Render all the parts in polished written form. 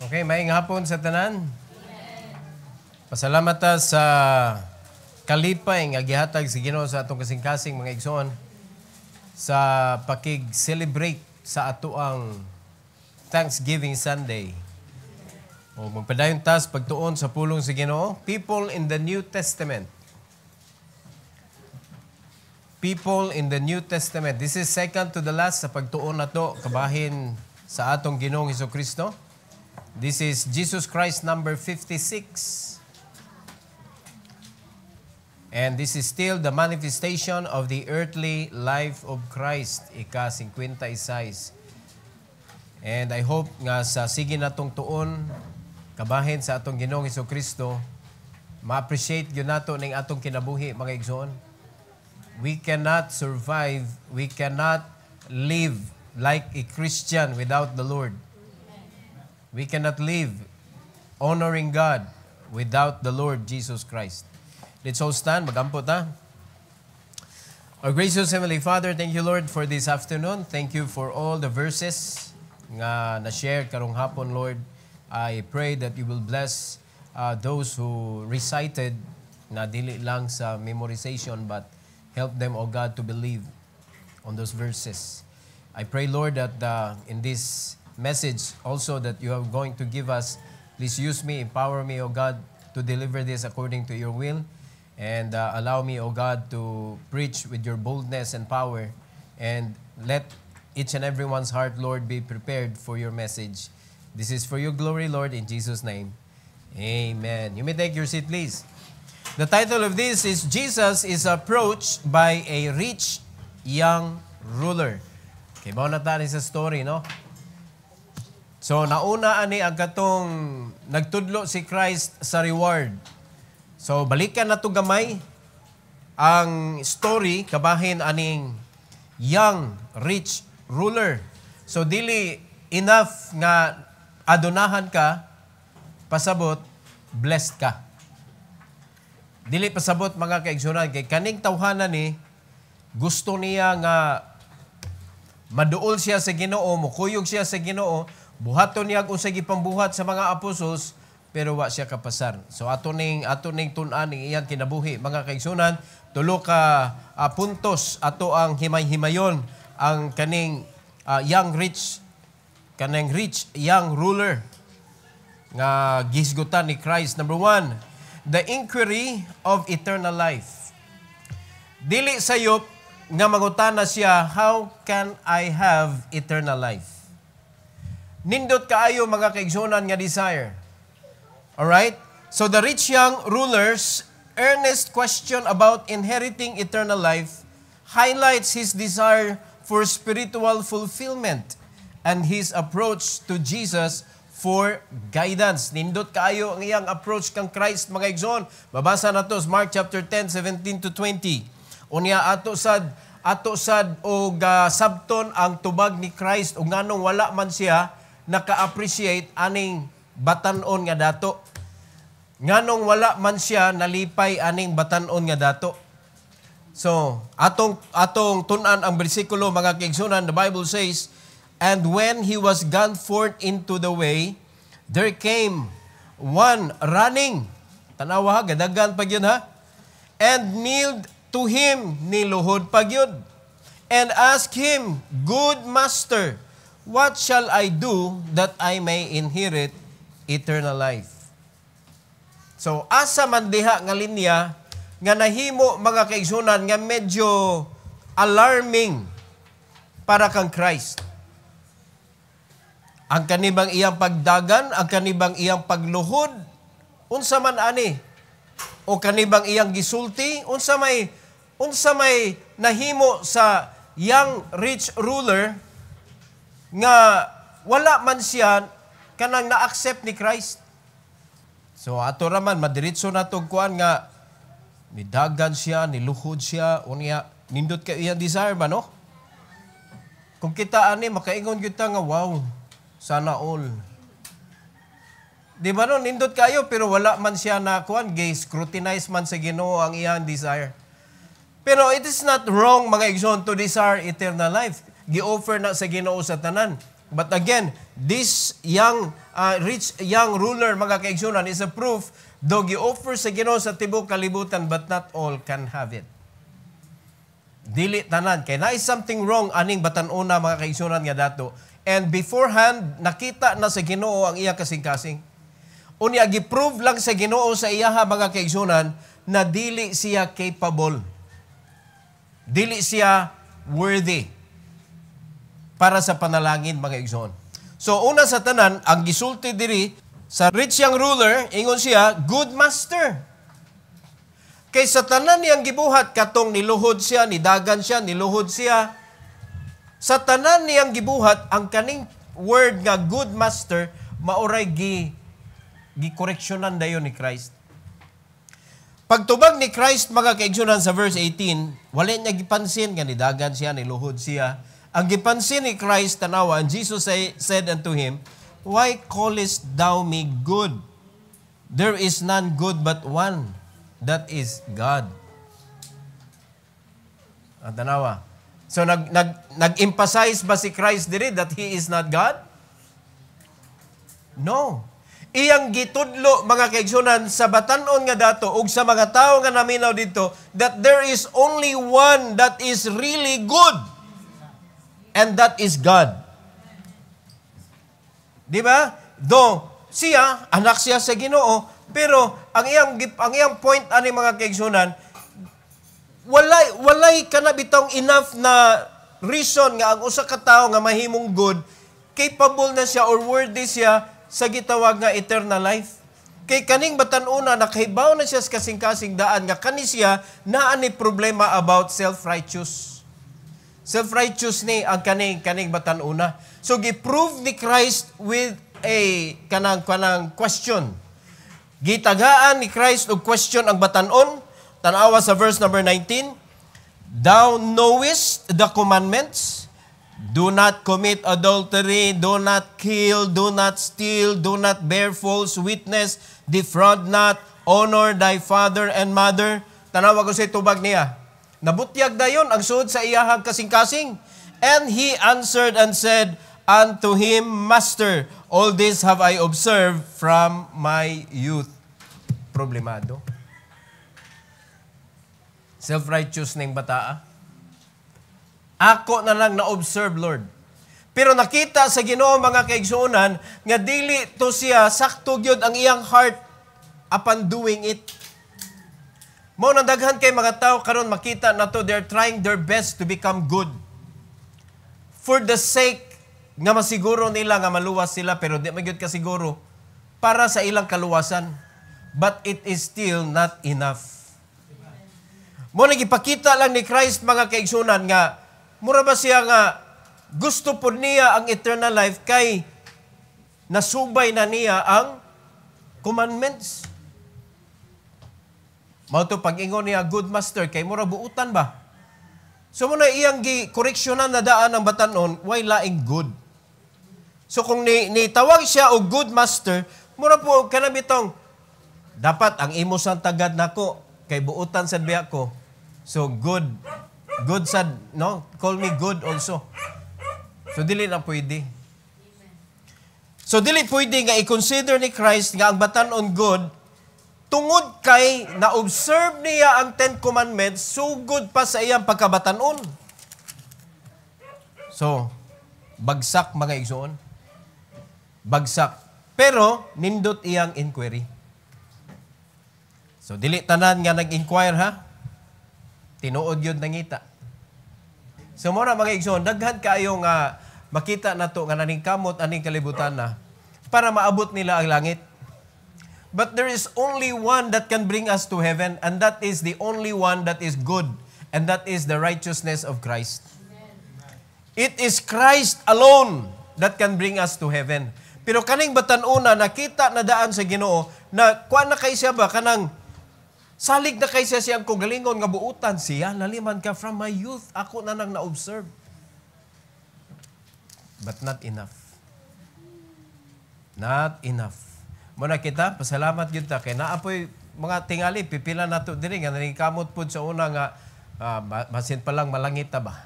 Okay, maayong hapon sa tanan. Pasalamat ta sa kalipay nga gihatag sa Ginoo sa atong kasing-kasing mga igsoon sa pakig-celebrate sa atoang Thanksgiving Sunday. O magpadayon tas pagtuon sa pulong sa Ginoo, people in the New Testament. People in the New Testament. This is second to the last sa pagtuon nato kabahin sa atong Ginoong Hesukristo. This is Jesus Christ number 56. And this is still the manifestation of the earthly life of Christ, ika-56. And I hope nga sa sige natong tuon, kabahin sa atong Ginoong Hesukristo, ma-appreciate yun nato ning atong kinabuhi, mga igsoon. We cannot survive, we cannot live like a Christian without the Lord. We cannot live honoring God without the Lord Jesus Christ. Let's all stand. Magampo ta. Our gracious Heavenly Father, thank you, Lord, for this afternoon. Thank you for all the verses nga na-share karong hapon, Lord. I pray that you will bless those who recited na dili lang sa memorization but help them, O God, to believe on those verses. I pray, Lord, that in this message also that you are going to give us, please use me, empower me, O God, to deliver this according to your will, and allow me, O God, to preach with your boldness and power, and let each and everyone's heart, Lord, be prepared for your message. This is for your glory, Lord, in Jesus' name. Amen. You may take your seat, please. The title of this is Jesus is approached by a rich young ruler. Okay, bawa na tayo sa story, no? So, nauna ani ang katong nagtudlo si Christ sa reward. So, balikan na to gamay ang story kabahin aning young rich ruler. So, dili enough nga adonahan ka, pasabot, blessed ka. Dili pasabot mga kaigsunan, kay kaning tawhanan ni, gusto niya nga maduol siya sa Ginoo, mukuyog siya sa Ginoo, buhaton niya kung sa gipambuhat sa mga apostols, pero wa siya kapasar. So ato ning tun-an ning iyang kinabuhi, mga kaigsunan, tulo ka puntos ato ang himay-himayon ang kaning rich young ruler nga gisgutan ni Christ. Number 1, the inquiry of eternal life. Dili sayop nga mangutana siya, how can I have eternal life? Nindot kaayo mga kaigsunan nga desire. Alright? So the rich young ruler's earnest question about inheriting eternal life highlights his desire for spiritual fulfillment and his approach to Jesus for guidance. Nindot kaayo ang iyang approach kang Christ, mga igsoon. Babasa na to sa Mark chapter 10, 17 to 20. Unya ato sad og sabton ang tubag ni Christ ug nganong wala man siya naka-appreciate aning batan-on nga dato. Nganong wala man siya nalipay aning batan-on nga dato. So, atong tun-an ang bersikulo, mga kaigsunan. The Bible says, and when he was gone forth into the way, there came one running. Tanawa ha, gadagan pag yun ha. And kneeled to him, niluhod pag yun. And asked him, good master, what shall I do that I may inherit eternal life? So, asa man diha nga linya nga nahimo, mga kaigsunan, nga medyo alarming para kang Christ. Ang kanibang iyang pagdagan, ang kanibang iyang pagluhod, unsa man ani, o kanibang iyang gisulti, unsa may nahimo sa young rich ruler nga wala man siya kanang na-accept ni Christ. So ato raman madiretso na tong kuan nga nidagan siya, niluhod siya, unya nindot kay iyang desire ba, no? Kung kita ani makaingon kita nga wow, sana all. Di ba no, nindot kayo pero wala man siya na kuan, scrutinize man sa Ginoo ang iyang desire. Pero it is not wrong, mga igsoon, to desire eternal life. Gi-offer na sa Ginoo sa tanan. But again, this rich young ruler, mga kaigsunan, is a proof, though gi-offer sa Ginoo sa tibok kalibutan, but not all can have it. Dili tanan. Kaya na is something wrong aning batan-una, mga kaigsunan nga dato. And beforehand, nakita na sa Ginoo ang iya kasing-kasing. Unya, gi-prove lang sa Ginoo sa iyaha, mga kaigsunan, na dili siya capable. Dili siya worthy para sa panalangin, mga igsoon. So, una sa tanan, ang gisulti diri sa rich young ruler, ingon siya, good master. Kay sa tanan niyang gibuhat, katong niluhod siya, nidagan siya, niluhod siya. Sa tanan niyang gibuhat, ang kaning word nga good master, mauray gi-correctionan dayon ni Christ. Pagtubag ni Christ, mga kaigsunan, sa verse 18, wala niya gipansin nga nidagan siya, niluhod siya. Ang gipansin ni Christ, tanawa, and Jesus said unto him, why callest thou me good? There is none good but one, that is God. Ang tanawa. So, nag-emphasize ba si Christ diri that He is not God? No. Iyang gitudlo, mga kaigsunan, sa batanon nga dato, ug sa mga tao nga naminaw dito, that there is only one that is really good. And that is God. Di ba? Though siya, anak siya sa Ginoo, pero ang iyang point ani, mga kaigsunan, walay kana bitong enough na reason nga ang usa ka tawo nga mahimong good, capable na siya or worthy siya sa gitawag nga eternal life. Kay kaning batan-una, nakahibaw na siya sa kasing-kasing daan nga kani siya naa ni problema about self-righteous. Self-righteous ni ang kaning batan-una. So, gi-prove ni Christ with a kanang question. Gitagaan ni Christ og question ang batan-on. Tanawa sa verse number 19. Thou knowest the commandments. Do not commit adultery, do not kill, do not steal, do not bear false witness, defraud not, honor thy father and mother. Tanawa ko sa tubag niya. Nabutyag dayon ang suod sa iyahang kasing-kasing. And he answered and said unto him, Master, all this have I observed from my youth. Problemado. Self-righteous ning bataa. Ako na lang na-observe, Lord. Pero nakita sa Ginoo, mga kaigsuonan, nga dili to siya sakto gyud ang iyang heart upon doing it. Mao nang daghan kay mga tao karon makita nato they're trying their best to become good. For the sake nga masiguro nila nga maluwas sila, pero di magyud ka siguro para sa ilang kaluwasan. But it is still not enough. Mo nagipakita lang ni Christ, mga kaigsunan, nga mura ba siya nga gusto po niya ang eternal life kay nasubay na niya ang commandments. Mao to pag-ingon niya, good master, kay mura buutan ba? So muna iyang correctionan na daan ng batanon, why laing good? So kung nitawag siya o good master, mura po kanabitong, dapat ang imo sang tagad nako kay buutan sad biya ko. So good sad, no? Call me good also. So dili na pwede. So dili pwede nga i-consider ni Christ nga ang batanon good tungod kay na-observe niya ang Ten Commandments, sugod pa sa iyang pagkabatanon. So, bagsak, mga igsoon. Bagsak. Pero, nindot iyang inquiry. So, dili tanan nga nag-inquire, ha? Tinuod yun nangita. So, muna, mga igsoon, daghan kayo nga makita na to nga naning kamot, aning kalibutan na, para maabot nila ang langit. But there is only one that can bring us to heaven, and that is the only one that is good, and that is the righteousness of Christ. It is Christ alone that can bring us to heaven. Pero kaning batan-una, nakita na daan sa Ginoo, na kuan na kay siya ba, kanang salig na kay siya siyang kugalingon nga buutan siya, naliman ka from my youth, ako na nang na-observe. But not enough. Not enough. Muna kita, pasalamat yun ta. Kaya naapoy mga tingali, pipila na ito diri nga naning kamot po sa una nga, masin pa lang malangita ba?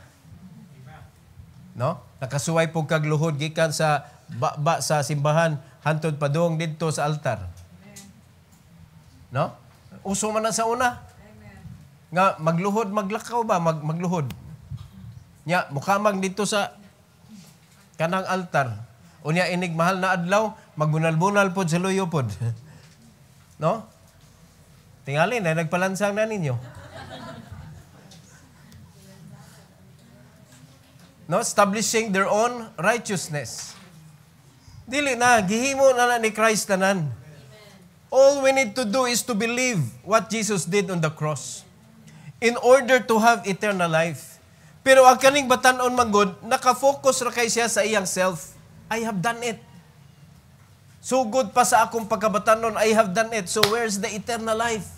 No? Nakasuway po kagluhod gikan sa baba sa simbahan hantod padung didto sa altar. No? Uso man na sa una. Nga magluhod, maglakaw ba? Magluhod. Nya, mukamag dito sa kanang altar. Unya inig mahal na adlaw, magbunal-bunal pod sa luyo pod. No? Tingali na, nagpalansang na ninyo. No? Establishing their own righteousness. Dili na, gihimo na ni Christ tanan. All we need to do is to believe what Jesus did on the cross in order to have eternal life. Pero ang kaning batan-on manggod, nakafocus ra kay siya sa iyang self. I have done it. So good pa sa akong pagkabatanon, I have done it. So where's the eternal life?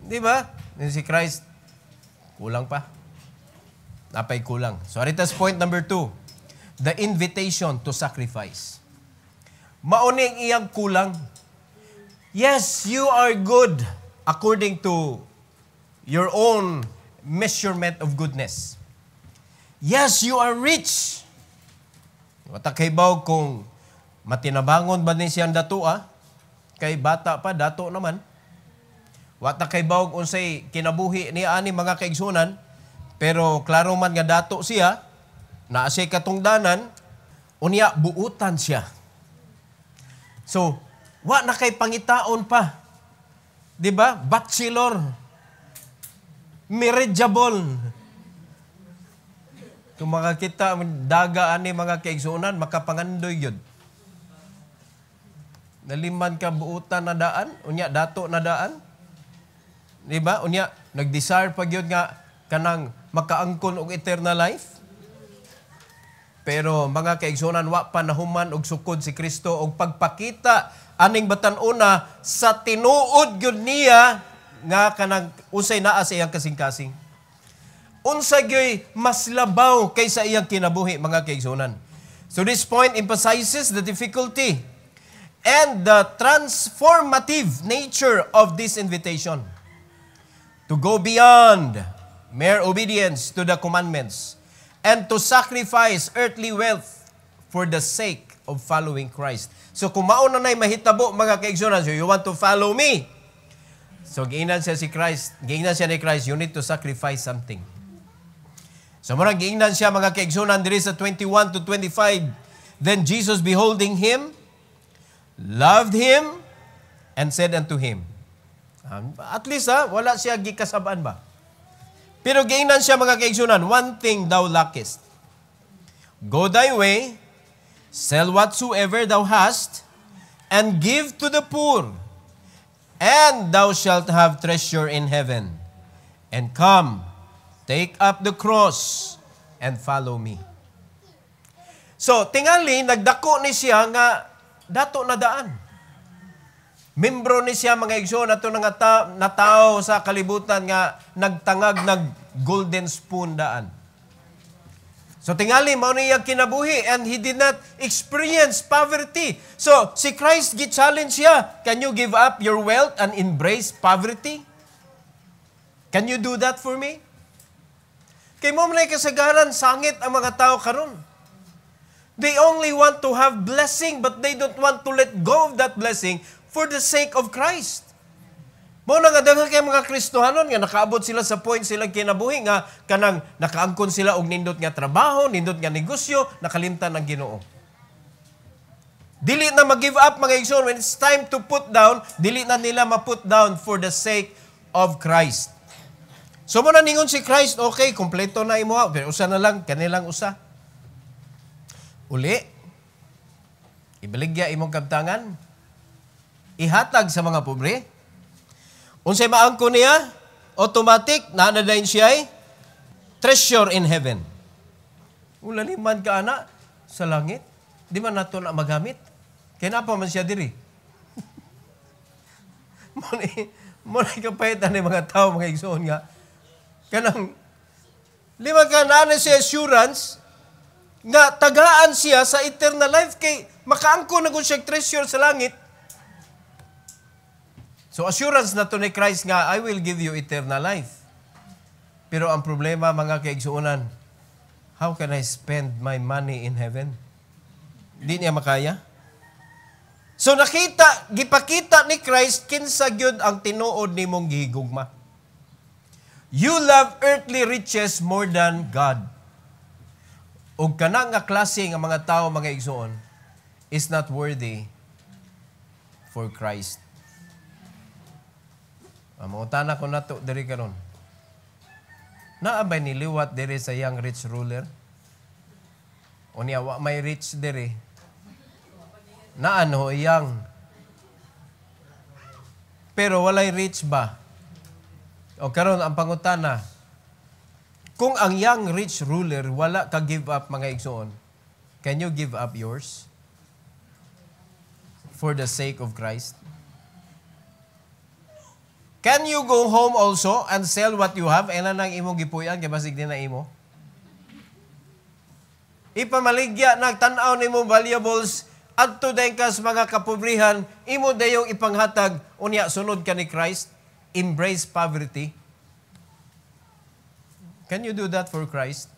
Di ba? Si Christ, kulang pa. Napay kulang. So aritas point number 2. The invitation to sacrifice. Mauning iyang kulang. Yes, you are good according to your own measurement of goodness. Yes, you are rich. Watakaybaw kung matinabangon ba ni siyang datua, kay bata pa, dato naman. Watakaybaw kung unsay kinabuhi ni ani mga kaigsunan, pero klaro man nga dato siya, naa siya katungdanan, unya buutan siya. So, wa na kay pangitaon pa. 'Di ba? Bachelor. Marriageable. Kung makakita daga ani mga kaigsunan, makapangandoy yun. Naliman ka buutan na daan, unya dato na daan. 'Di ba? Unya nag-desire pag yun nga kanang makaangkon og eternal life. Pero mga kaigsunan, wa pa nahuman og sukod si Kristo og pagpakita aning batan-una sa tinuod gyud niya nga kanang unsay naa sa iyang kasing-kasing. Unsa gyoy mas labaw kaysa iyang kinabuhi mga kaigsunan. So this point emphasizes the difficulty and the transformative nature of this invitation to go beyond mere obedience to the commandments and to sacrifice earthly wealth for the sake of following Christ. So kung mauna na'y mahitabo mga kaigsunan, so you want to follow me. So giingnan siya ni Christ, you need to sacrifice something. So murag giingnan siya mga kaigsunan diri sa 21 to 25. Then Jesus beholding him, loved him, and said unto him. At least wala siya gikasabaan ba? Pero giingnan siya mga kaigsunan, one thing thou lackest. Go thy way, sell whatsoever thou hast, and give to the poor, and thou shalt have treasure in heaven. And come, take up the cross, and follow me. So, tingali, nagdako ni siya nga dato na daan. Membro ni siya mga igsoon ato nga natao sa kalibutan nga nagtangag nag golden spoon daan. So tingali mao niya kinabuhi and he did not experience poverty. So si Christ gi-challenge siya, can you give up your wealth and embrace poverty? Can you do that for me? Kay mo man kasagaran sangit ang mga tao karon. They only want to have blessing but they don't want to let go of that blessing for the sake of Christ. Mao na nga daghan kay mga Kristohanon nga nakaabot sila sa point silang kinabuhi nga kanang nakaangkon sila og nindot nga trabaho, nindot nga negosyo, nakalimtan ang Ginoo. Dili na mag-give up mga igsoon when it's time to put down, dili na nila ma-put down for the sake of Christ. So mo na ningon si Christ, okay, kompleto na imo, pero usa na lang kanilang usa. Uli, ibaligya imong kabtangan, ihatag sa mga pobre. Unsay maangko niya, automatic, naanadayin siya ay treasure in heaven. Ulaliman ka ana sa langit, di man nato na magamit. Kaya na pa man siya diri. Muna kapahitan ng mga tao, mga igsoon nga. Kanang, lima ka na siya assurance, nga tagaan siya sa eternal life kay makaangko na kung siya treasure sa langit. So assurance na to ni Christ nga, I will give you eternal life. Pero ang problema mga kaigsuonan, how can I spend my money in heaven? Di niya makaya. So gipakita ni Christ, kinsa gyud ang tinuod nimong gihigugma. You love earthly riches more than God. Ug kana nga klase nga mga tao, mga igsoon, is not worthy for Christ. Mangutana ko nato diri karon. Naa ba niliwat diri sa young rich ruler? O niya wa may rich diri? Naan ho young? Pero walay rich ba? O karon ang pangutana, kung ang young rich ruler wala ka give up, mga igsoon, can you give up yours for the sake of Christ? Can you go home also and sell what you have? Ena nang imong gipuyan, kay basig din na imo. Ipamaligya, nagtanaw nimo valuables, adto dayon kas mga kapobrihan, imo dayong ipanghatag, unya sunod ka ni Christ, embrace poverty. Can you do that for Christ?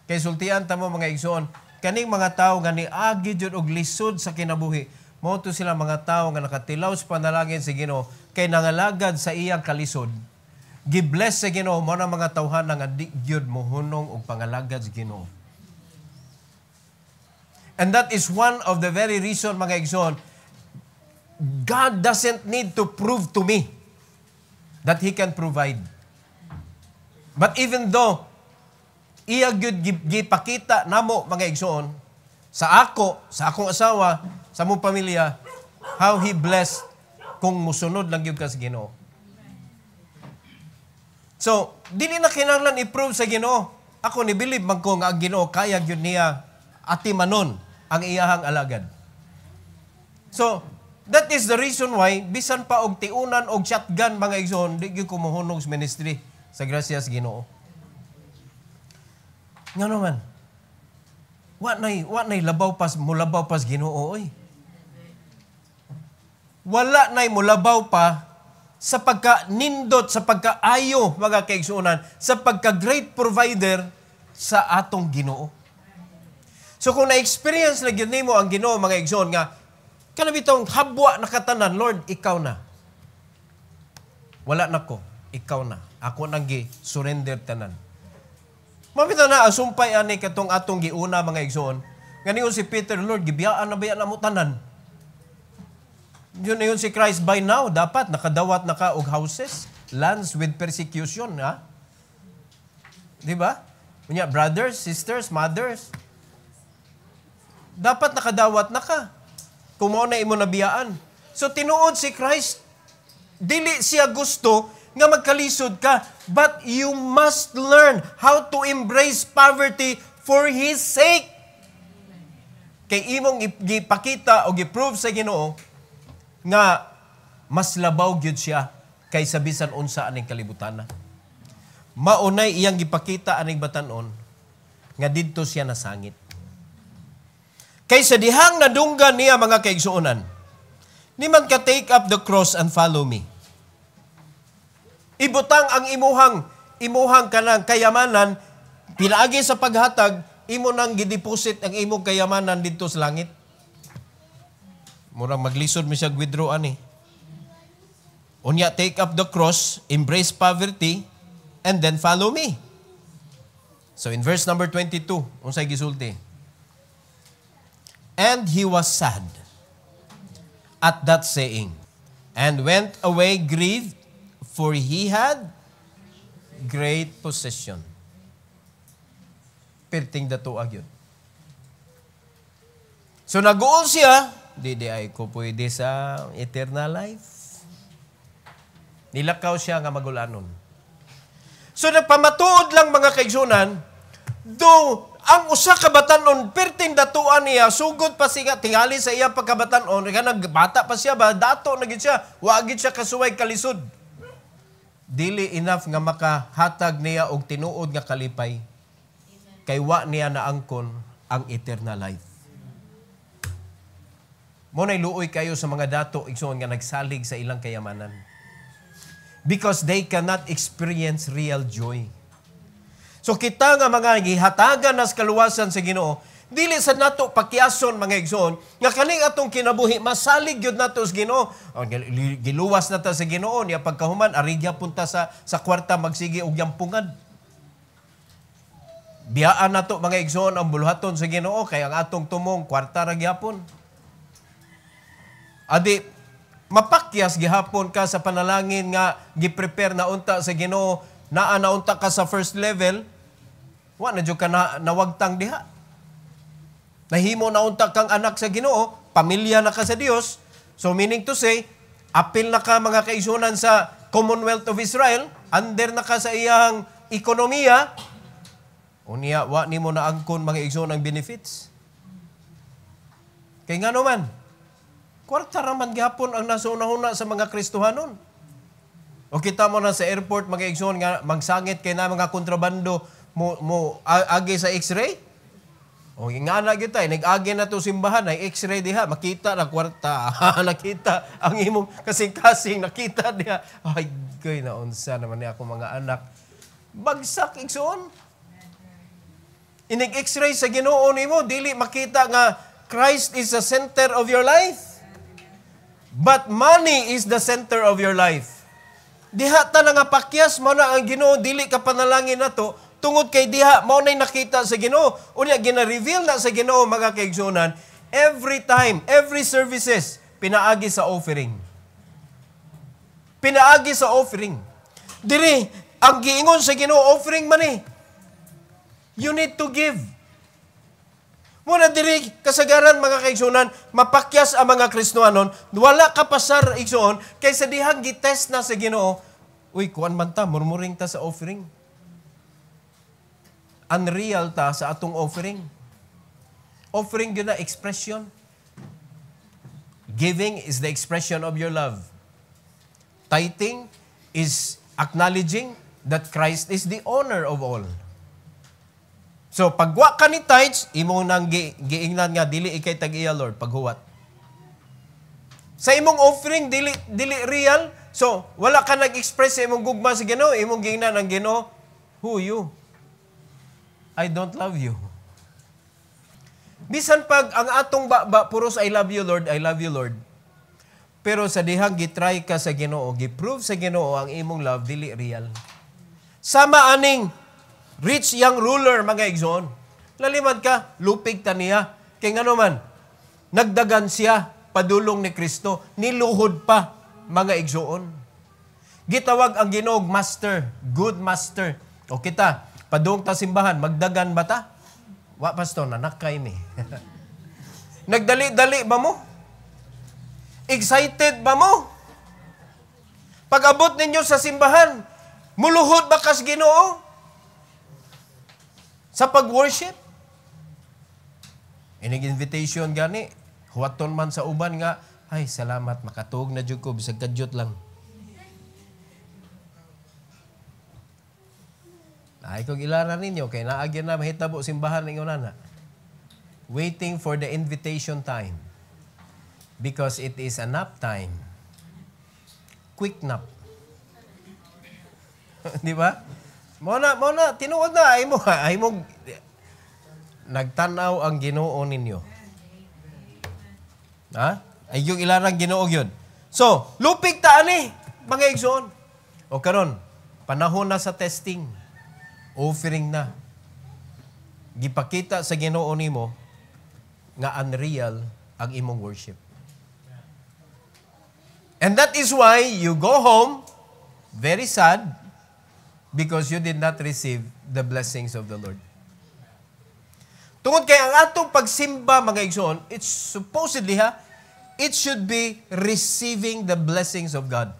Kay sultian ta mo, mga igsoon, kaning mga tao nga niagi jud og lisod sa kinabuhi, mao to sila mga tao nga nakatilaw sa panalangin sa Ginoo, kay nangalagad sa iyang kalisod. Gibless sa Ginoo mo na mga tawhan nga di gyud mohunong og pangalagad sa Ginoo. And that is one of the very reason, mga igsoon, God doesn't need to prove to me that He can provide. But even though iya gyud gipakita namo, mga igsoon, sa akong asawa, sa mong pamilya, how He blessed kung musunod lang gyud ka sa Ginoo. So, dili na kinahanglan i-prove sa Ginoo. Ako ni believe man ko nga ang Ginoo kaya gyud niya atimanon ang iyahang alagad. So, that is the reason why bisan pa og tiunan og shotgun, mga igsoon, di gyud ko mohunong sa ministry sa grasya sa Ginoo. Ngano man? Wa nay labaw pas Ginoo oy. Wala nay mulabaw pa sa pagka-nindot, sa pagkaayo, mga kaigsuonan, sa pagka-great provider sa atong Ginoo. So kung na-experience na gyud nimo ang Ginoo, mga igsoon, nga kanabitong habwa na katanan, Lord, ikaw na. Wala na ko, ikaw na. Ako nang gi-surrender tanan. Mabita na, asumpay ani katong atong giuna, mga igsoon. Ngayon si Peter, Lord, gibiyaan na ba yan mo tanan? Yun na yun si Christ, by now, dapat nakadawat na ka og houses, lands with persecution, ha? Diba? Kunya, brothers, sisters, mothers, dapat nakadawat na ka. Kung mo na imo nabiyaan. So, tinuod si Christ, dili siya gusto nga magkalisod ka, but you must learn how to embrace poverty for His sake. Kay imong gipakita o giprove sa Ginoo nga mas labaw gyud siya kaysa bisan unsa aning kalibutan na. Maunay iyang gipakita aning batan-on nga didto siya nasangit. Kaysa dihang nadunggan niya, mga kaigsuonan, ni man ka take up the cross and follow me. Ibutang ang imuhang kanang kayamanan, pinaagi sa paghatag, imo nang gideposit ang imong kayamanan dito sa langit. Murang maglisod mi siya withdraw ani. Unya, take up the cross, embrace poverty, and then follow me. So in verse number 22, unsay gisulti? And he was sad at that saying, and went away grieved, for he had great possession. Perting dato agyon. So nag-uol siya, di ay ko pwede sa eternal life. Nilakaw siya nga magulanon. So nagpamatuod lang, mga kaigsunan, do ang usa ka batanon perting datuan niya, sugod pa siya tingali sa iya pagkabatanon, kaya nagbata pa siya ba, dato na gid siya, wa gid siya kasuway kalisod. Dili enough nga makahatag niya og tinuod nga kalipay. Kay wa niya naangkon ang eternal life. Mo nay luoy kayo sa mga dato igsoon nga nagsalig sa ilang kayamanan. Because they cannot experience real joy. So kita nga mga gihatagan nas kaluwasan sa Ginoo, dili sa nato pakyason mga igsoon, nga kaning atong kinabuhi masalig gyud nato sa Ginoo. Giluwas na ta sa Ginoo niya pagkahuman arigya punta sa kwarta magsige og yampungad. Biyaan nato mga igsoon ang buluhaton sa Ginoo kay ang atong tumong kwarta ra gyapon. Adi mapakyas gihapon ka sa panalangin nga gi-prepare na unta sa Ginoo, naa na unta ka sa first level, wa na jud ka nawagtang diha. Nahimo na unta kang anak sa Ginoo, pamilya na ka sa Dios. So meaning to say, apil na ka mga kaigsunan sa Commonwealth of Israel, under na ka sa iyang ekonomiya, unya wa nimo na angkon mga igsoon ang benefits. Kay ngano man, kwarta raman gihapon ang nasa una-una sa mga Kristohanon. O kita mo na sa airport mga igsoon nga magsangit kay na mga kontrabando mo agi sa X-ray. O nga na gyud tay nag-agi na to simbahan ay X-ray diha, makita na kwarta. Nakita ang imong kasing-kasing, nakita diha. Ay goy na unsa naman ni ako mga anak. Bagsak igsoon. Inig X-ray sa Ginoo nimo dili makita nga Christ is the center of your life. But money is the center of your life. Diha ta nga pakyas mo na ang Ginoo, dili ka panalangin nato tungod kay diha mao nay nakita sa Ginoo. Unya gina-reveal na sa Ginoo mga kaigsunan, every time, every services pinaagi sa offering. Pinaagi sa offering. Diri ang giingon sa Ginoo, offering man eh. You need to give. Muna diri kasagaran mga kaigsunan, mapakyas ang mga Kristohanon, wala ka pasar igsoon kaysa dihang gitest na sa Ginoo. Uy, kuan man ta, murmuring ta sa offering. Unreal ta sa atong offering. Offering yun na expression. Giving is the expression of your love. Tithing is acknowledging that Christ is the owner of all. So, pagwa ka ni tithes, imong nang giingnan nga, dili ikay tag-iya, Lord, paghuwat. Sa imong offering, dili real. So, wala ka nag-express sa imong gugma sa Ginoo, imong giingnan ang Ginoo, who you? I don't love you. Bisan pag ang atong puros I love you, Lord, I love you, Lord. Pero sa dihang gitry ka sa Ginoo, giprove sa Ginoo ang imong love, dili real. Sama aning rich young ruler, mga igsoon. Lalimad ka, lupig ta niya. Kay ngano man, nagdagan siya, padulong ni Kristo, niluhod pa, mga igsoon. Gitawag ang Ginoo master, good master. O kita, padung ta simbahan, magdagan ba ta? Wa pastor, nanakay mi. Nagdali-dali ba mo? Excited ba mo? Pag-abot ninyo sa simbahan, muluhod ba kas Ginoo? Sa pag-worship? Inig invitation gani, huwaton man sa uban nga, ay salamat, makatuog na jud ko, bisag kadyot lang. Ay kung ilaran ninyo, kay naagyan na mahitabo simbahan ng unana. Waiting for the invitation time. Because it is a nap time. Quick nap. Di ba? Muna, tinuod na, ay mo, nagtanaw ang Ginoo ninyo. Ha? Ay yung ilarang Ginoo yun. So, lupig taan eh, mga igsoon. O karon, panahon na sa testing. Offering na. Gipakita sa Ginoo nimo nga unreal ang imong worship. And that is why you go home very sad because you did not receive the blessings of the Lord. Tungod kay ang atong pagsimba, mga igsoon, it's supposedly it should be receiving the blessings of God.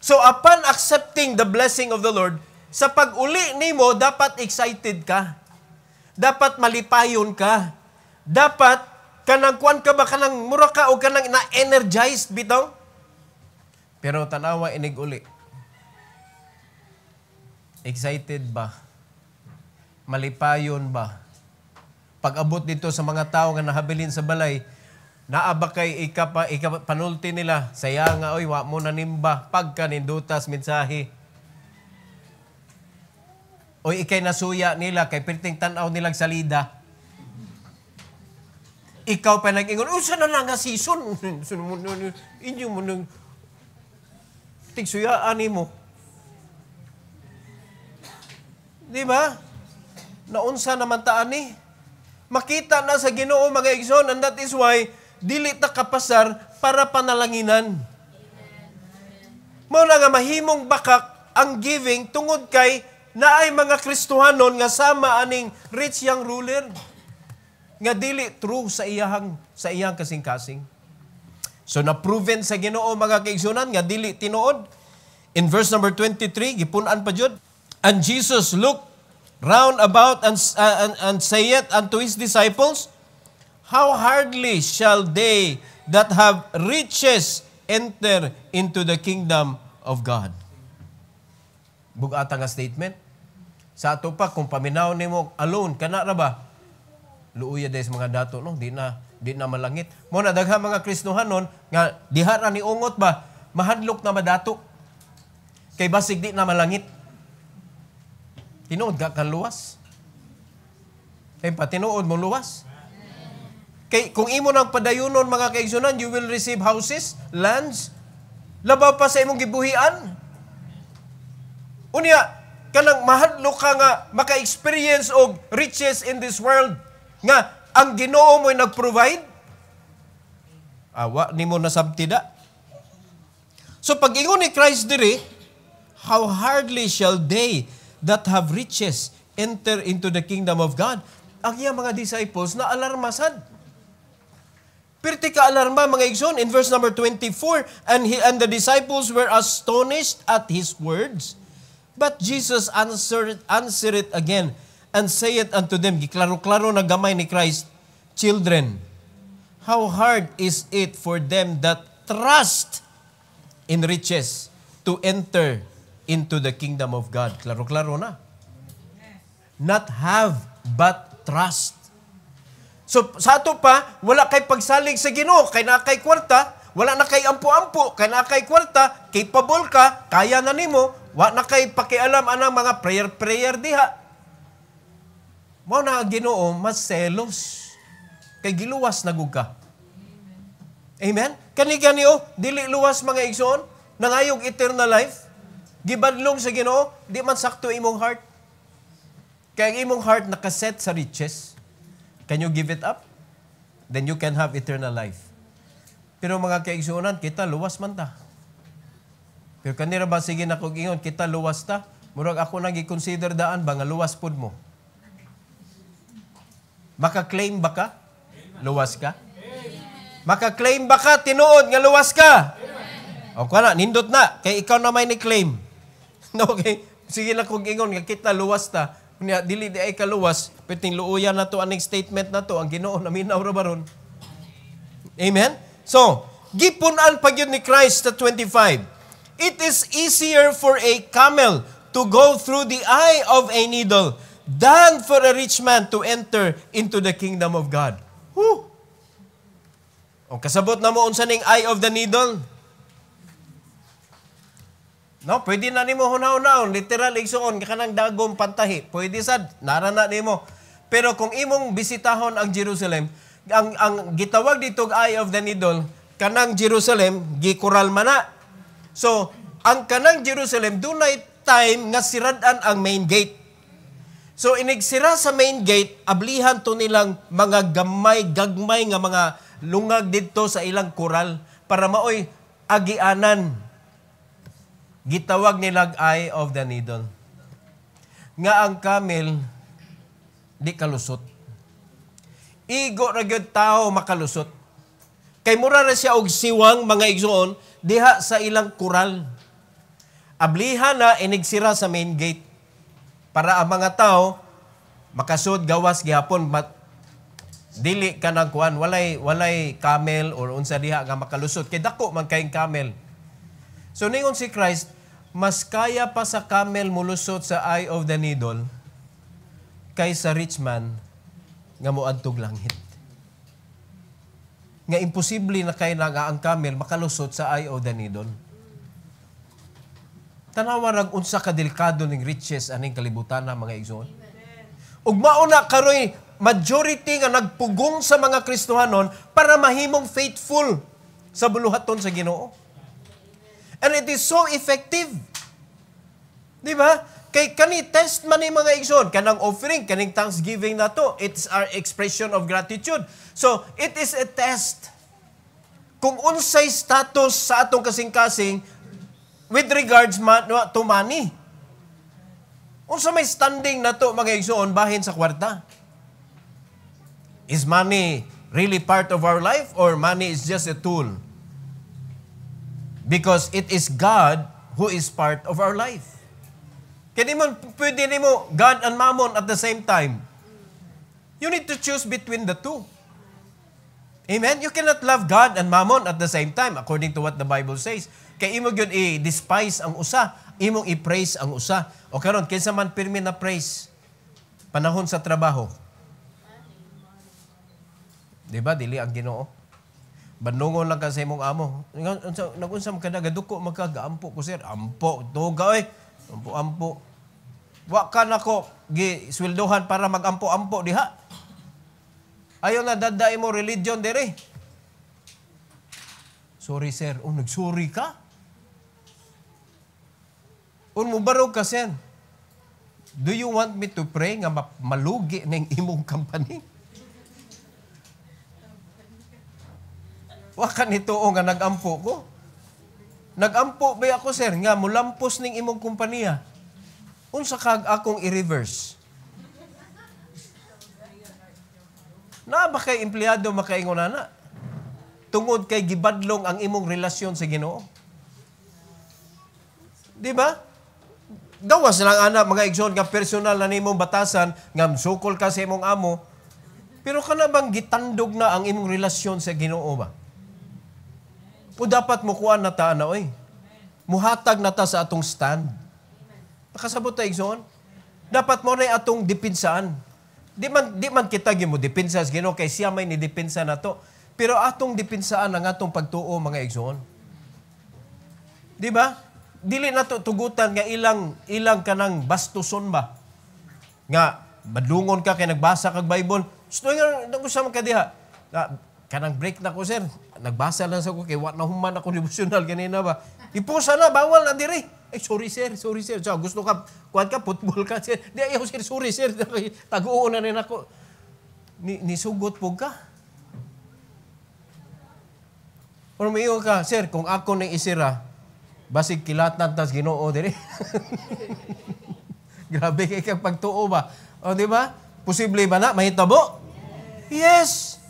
So upon accepting the blessing of the Lord, sa pag-uli nimo, dapat excited ka. Dapat malipayon ka. Dapat kanang kuan ka ba, kanang mura ka o kanang na-energized bitaw. Pero tanawa inig uli. Excited ba? Malipayon ba? Pag-abot dito sa mga tao nga nahabilin sa balay, naaba kay panulti nila, saya nga, oy, wa mo nanimba, pagka nindutas mensahe. O ikay nasuya nila, kay perting tanaw nilang salida. Ikaw pa nag-ingon, usa na lang nga season. Inyo mo nang tigsuyaan mo. Di ba? Naunsa naman taan ni. Makita na sa Ginoo mga igsoon, and that is why dili ta kapasar para panalanginan. Mao na nga mahimong bakak ang giving tungod kay naay mga Kristohanon nga sama aning rich young ruler nga dili true sa iyang kasing-kasing. So na-proven sa Ginoo mga kaigsunan nga dili tinuod. In verse number 23 gipun-an pa jud, and Jesus looked round about and saith unto his disciples, how hardly shall they that have riches enter into the kingdom of God. Bugata nga statement. Sa ato pa, kung paminaw nimo alone, kana ra ba? Luuya des mga dato, no? Di na malangit. Mo na dagha mga Kristohanon nga diha ra ni ungot ba? Mahadlok na madato. Kay basig di na malangit. Tinuod ka kan luwas. Kay patinuod mo luwas. Kay kung imo nang padayunon mga kaigsunan, you will receive houses, lands, labaw pa sa imong gibuhian. Unya, kanang mahadlok ka nga maka-experience og riches in this world nga ang Ginoo mo'y nag-provide. Awa nimo nasabtida. So pag ingon ni Christ diri, how hardly shall they that have riches enter into the kingdom of God. Ang iyang mga disciples na alarmasan. Pirti ka alarma mga igsoon in verse number 24, and the disciples were astonished at his words. But Jesus answered it again and saith unto them, giklaro-klaro na gamay ni Christ, children, how hard is it for them that trust in riches to enter into the kingdom of God. Klaro-klaro na. Not have, but trust. So, sa ato pa, wala kay pagsalig sa Ginoo, kay na kay kwarta, wala na kay ampo-ampo, kay na kay kwarta, capable ka, kaya na nimo, wala na kay pakialam anang mga prayer diha. Mao na Ginoo mas selos. Kay giluwas na gud ka. Amen? Kani-kani dili luwas mga igsoon, nangayog eternal life. Gibadlong sa Ginoo, di man sakto imong heart. Kaya ang imong heart nakaset sa riches. Can you give it up? Then you can have eternal life. Pero mga kaigsuonan, kita luwas man ta. Pero kanira ba sige na kung ingon, kita luwas ta? Murag ako nang i-consider daan ba nga luwas pud mo? Maka-claim ba ka? Luwas ka? Maka-claim ba ka? Tinuod nga luwas ka? O kana, nindot na. Kay ikaw na may ni-claim. Okay? Sige na kung ingon, nga kita luwas ta. Kunya, dili di ay kaluwas, piting luuyan na to, aning statement na to, ang Ginoo na minaw ra baron. Amen? So, gipunan pa yun ni Christ sa 25. It is easier for a camel to go through the eye of a needle than for a rich man to enter into the kingdom of God. Whew! O kasabot na mo unsa ning eye of the needle? No, pwede na nimo hunaw-hunaw, literal igsuon kanang dagom pantahi. Pwede sad, narana nimo. Pero kung imong bisitahon ang Jerusalem, ang gitawag dito eye of the needle, kanang Jerusalem gikural man na. So, ang kanang Jerusalem dunay time nga siradan ang main gate. So, inigsira sa main gate, ablihan to nilang mga gagmay nga mga lungag dito sa ilang kural para maoy agianan. Gitawag nilag eye of the needle. Nga ang camel, di kalusot. Igo ra gyud tao makalusot. Kay mura ra siya og siwang mga igsoon diha sa ilang kural. Ablihan na inigsira sa main gate para ang mga tao makasud gawas gihapon dili ka nang kuan walay camel or unsa diha nga makalusot kay dako man kayong camel. So ningon si Christ, mas kaya pa sa camel mulusot sa eye of the needle kaysa rich man nga moadtog langit. Nga imposible na kay nga ang camel makalusot sa eye of the needle. Tanawa unsa ka delikado ning riches aning kalibutan na mga igsoon. Ug mauna karoy majority nga nagpugong sa mga Kristohanon para mahimong faithful sa buluhaton sa Ginoo. And it is so effective. Di ba? Kay kani test man ni mga igsoon, kanang offering, kaning thanksgiving na to, it's our expression of gratitude. So, it is a test. Kung unsay status sa atong kasing-kasing with regards to money. Unsa may standing na to mga igsoon bahin sa kwarta? Is money really part of our life or money is just a tool? Because it is God who is part of our life. Kaya di mo, pwede di mo God and Mammon at the same time. You need to choose between the two. Amen? You cannot love God and Mammon at the same time according to what the Bible says. Kaya imo yun i-despise ang usa, imong i-praise ang usa. O karon kinsa man pirmi na praise panahon sa trabaho. Di ba? Dili ang Ginoo. Bandungon lang ka sa imong amo. Nagunsa man kada gaduko magkagaampo ko sir. Ampo tuga oy. Ampo. Wa ka nako gi sweldohan para magampo-ampo diha. Ayo na daday mo religion dire. Sorry sir, nagsorry ka? Mo barog ka sir. Do you want me to pray nga malugi ning imong company? Wa ka nito nga nagampo ko. Nagampo ba ako, sir, nga mulampos ning imong kumpanya? Unsa kag akong i-reverse? Na ba kay empleyado makaingon na? Tungod kay gibadlong ang imong relasyon sa Ginoo. Di ba? Gawas lang ana mga igsoon nga personal na nimong batasan nga sukol ka sa imong amo. Pero kana bang gitandog na ang imong relasyon sa Ginoo ba? O dapat mo kuan na ta na oy. Muhatag na ta sa atong stand. Nakasabot ta igsoon. Dapat mo na atong depinsaan. Di man kita gimo depensa sa Ginoo kay siya may ni depensa nato. Pero atong depinsaan ang atong pagtuo mga igsoon. Di ba? Dili nato tugutan nga ilang kanang bastuson ba. Nga madungon ka kay nagbasa kag Bible. Gusto nga nag-usam ka diha. Kanang break na ko, sir. Nagbasa lang sa ko, kay wat na human ako devotional kanina ba. Ipusa na, bawal na diri. Ay, sorry, sir. So, gusto ka, kuhan ka, football ka, sir. Di ayaw, sir, sorry, sir. Tag-uo na rin ako. Nisugot po ka. Or may ka, sir, kung ako na isira, basig kilatan tas Ginoo diri. Grabe kay kang pagtuo ba? O, di ba? Posible ba na? Mahitabo? Yes!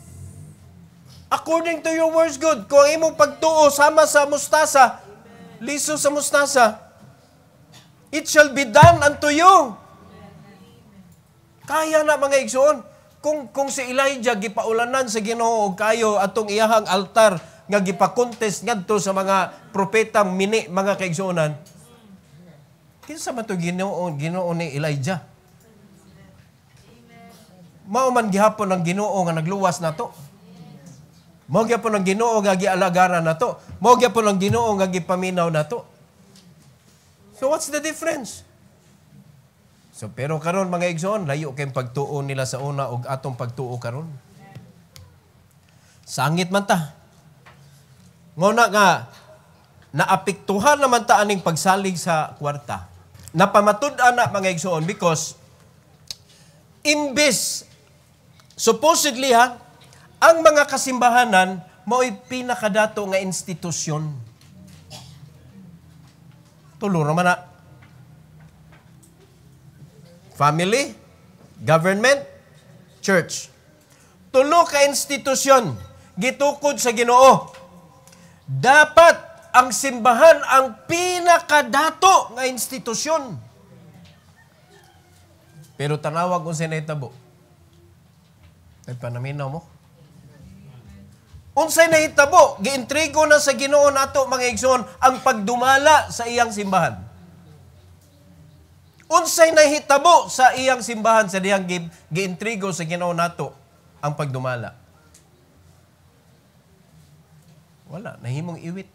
According to your words, good. Kung ang imong pagtuo sama sa mustasa, liso sa mustasa, it shall be done unto you. Kaya na mga igsoon. Kung si Elijah gipaulanan sa Ginoo kayo atong iyahang altar nga gipa-contest ngadto sa mga propetang mini mga kaigsuonan. Kinsa man to Ginoo ni Elijah? Mao man gihapon ang Ginoo nga nagluwas nato. Mao gyapon ang Ginoo nga gialagaran nato. Mao gyapon ang Ginoo nga gipaminaw nato. So what's the difference? So pero karon mga igsoon, layo kay pagtuo nila sa una ug atong pagtuo karon. Sangit man ta. Nguna nga naapektuhan naman ta aning pagsalig sa kwarta. Napamatud-an na mga igsoon because imbes supposedly ang mga kasimbahanan mao'y pinakadato nga institusyon. Tulo naman na. Family, government, church. Tulo ka institusyon gitukod sa Ginoo. Dapat ang simbahan ang pinakadato nga institusyon. Pero tanawag kung sinahitabo. Nagpanaminaw mo? Unsay nahitabo, giintrigo na sa Ginoo nato mga igsoon ang pagdumala sa iyang simbahan. Unsay nahitabo sa iyang simbahan sa diyang giintrigo sa Ginoo nato ang pagdumala. Wala, nahimong iwit.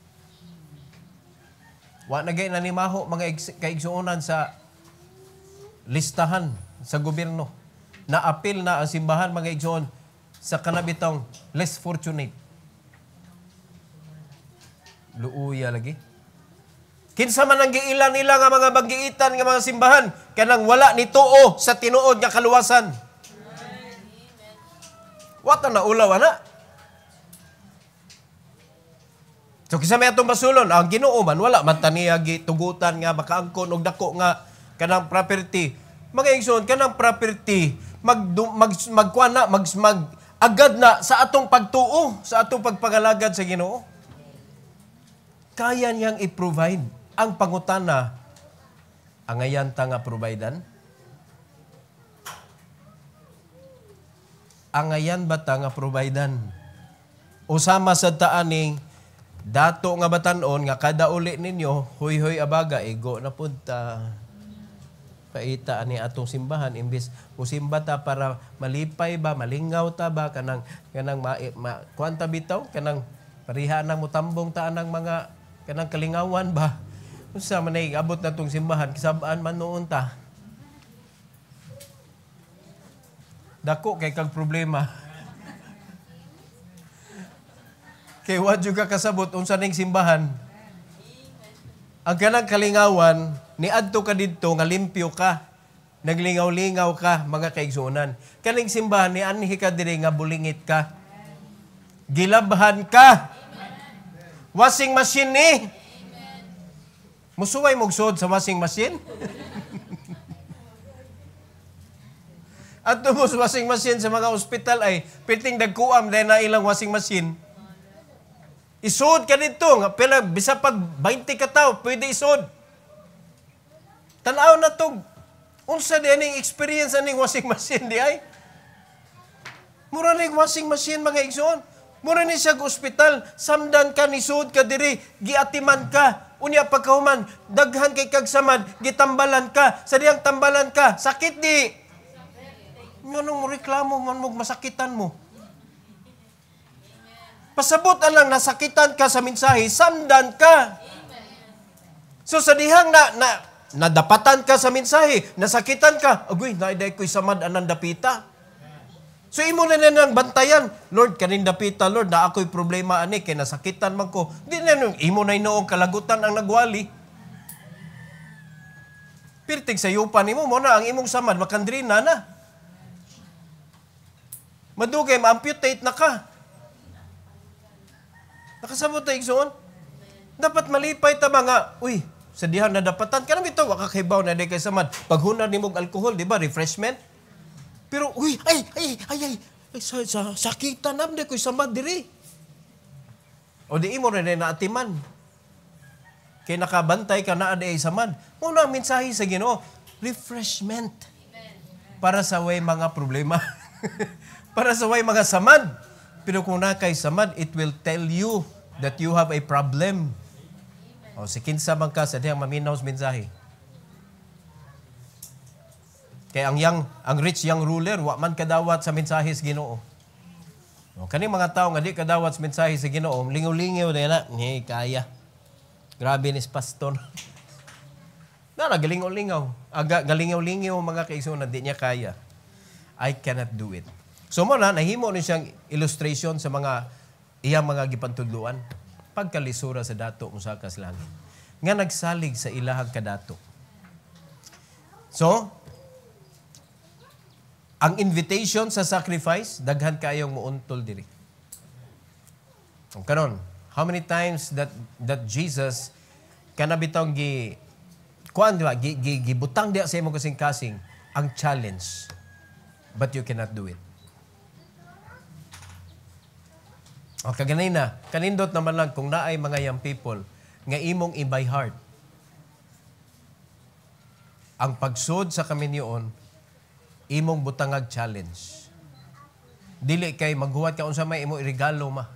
Wa na gay nanimaho mga kaigsuonan sa listahan sa gobyerno. Na-apil na ang simbahan mga igsoon sa kanabitang less fortunate. Luuya lagi. Kinsa man ang giilan nila nga mga baggiitan nga mga simbahan kanang wala ni tuo sa tinuod nga kaluwasan. Wata na ulaw ana. So kisa may atong basulon, ang Ginoo man wala man taniya gitugutan nga makaangkon og dako nga kanang property. Mga igsoon kanang property agad na sa atong pagtuo, sa atong pagpangalagad sa Ginoo. Kaya niyang i-provide. Ang pangutana, angayan ta nga providean? Angayan ba ta nga providean? Usama sa taaning dato nga batanon nga kada uli ninyo, huy-huy abaga, ego na punta. Paita ani atong simbahan imbis musimba ta para malipay ba, malingaw ta ba kanang kwanta bitaw kanang pariha nang mutambong ta anang mga kanang kalingawan ba. Unsa man ay abot na tong simbahan kisabaan man noon ta. Dako kay kag problema. Kay wa jud ka kasabot unsa ning simbahan. Ang kanang kalingawan ni adto ka didto nga limpyo ka. Naglingaw-lingaw ka mga kaigsuonan. Kaning simbahan ni anhi ka diri nga bulingit ka. Gilabhan ka. Washing machine ni. Musuway mugsod sa washing machine. At tumos washing machine sa mga ospital ay piting dagkuam dahil na ilang washing machine. Isud ka dito nga pila bisa pag 20 ka tao pwede isud. Tanaw na to. Unsa di aning experience aning washing machine di ay? Mura ning washing machine mga igsoon. Mura ni siya ospital, samdan ka ni sud ka diri, giatiman ka. Unya pagkahuman, daghan kay kagsamad, gitambalan ka. Sa diyang tambalan ka, sakit di. Nganong reklamo man mo masakitan mo. Pasabot alang nasakitan ka sa mensahe, samdan ka. So sa dihang nadapatan ka sa mensahe, nasakitan ka, agoy, naiday ko'y samad anang dapita. So imo na nang bantayan, Lord, kanin dapita, Lord, na ako'y problema ani, kay nasakitan man ko. Di na nung imo na inoong kalagutan ang nagwali. Pirtig sa yupan imo, mo na ang imong samad, makandrina na. Madugay, ma-amputate na ka. Nakasabot na igsoon. Dapat malipay ta mga, uy, sa dihan na dapatan, kanang ito, wakakaibaw na di kay samad. Paghuna ni mong alcohol, di ba, refreshment? Pero, uy, sakitan na, hindi ko'y samad diri. O di mo rin naatiman. Kaya nakabantay ka na ay samad. Muna ang mensahe sa Ginoo, refreshment. Para sa way mga problema. Para sa way mga samad. Pero kung na kay samad, it will tell you that you have a problem. O si kinsa man ka sa diyang maminaw sa mensahe. Kaya ang rich young ruler, wa man kadawat sa mensahe sa Ginoo. O, kaning mga tao nga di kadawat sa mensahe sa Ginoo, lingaw-lingaw na kaya. Grabe ni pastor. Galingaw-lingaw. Galingaw-lingaw mga kaigsuonan, di niya kaya. I cannot do it. So muna, nahimo ni siyang illustration sa mga iyang mga gipantudluan. Pagkalisura sa dato kung sa langit. Nga nagsalig sa ilahang kadato. So, ang invitation sa sacrifice, daghan kayong muuntol diri. Karon, how many times that Jesus kanabitong gibutang diya sa imong kasing-kasing ang challenge, but you cannot do it. O kaganay na, kanindot naman lang kung naay mga young people nga imong i-by heart. Ang pagsud sa kaminyoon, imong butangag challenge. Dili kay maghuwat ka unsa may imong regalo ma.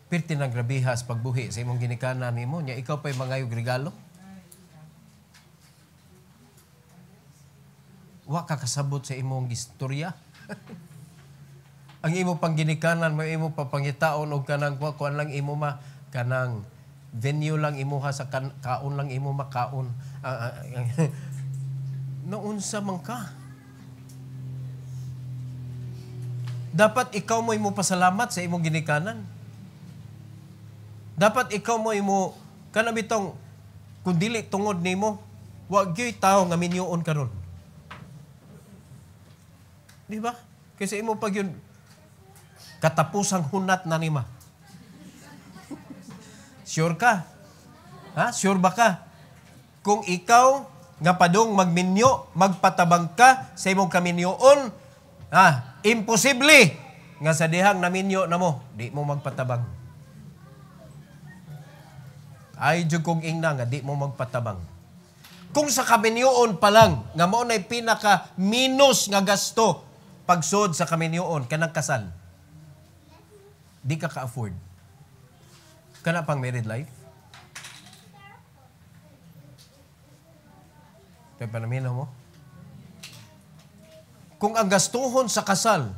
Pirti nang grabihas pagbuhi sa imong ginikanan nimo nya ikaw pay mangayog regalo. Wa ka kasabot sa imong istorya. Ang imo pang ginikanan mo imo papangitaon og kanang kuan lang imo ma kanang venue lang imuha sa kaon lang imo makaon. Naunsa man ka. Dapat ikaw mo pasalamat sa imong ginikanan. Dapat ikaw mo kanabitong kung dili tungod nimo, wag gyud tao nga minyoon karon. Di ba? Kasi imo pag yun katapusang hunat na nima. Sure ka? Ha? Sure ba ka? Kung ikaw nga padong magminyo, magpatabang ka sa imong kaminyoon, imposible nga sa dihang naminyo na mo, di mo magpatabang. Ay jud kong ingna nga di mo magpatabang. Kung sa kaminyoon pa lang nga mao nay pinaka minus nga gasto pagsud sa kaminyoon kanang kasal, di ka ka-afford. Kana pang married life. Kaya panaminaw mo. Kung ang gastuhon sa kasal,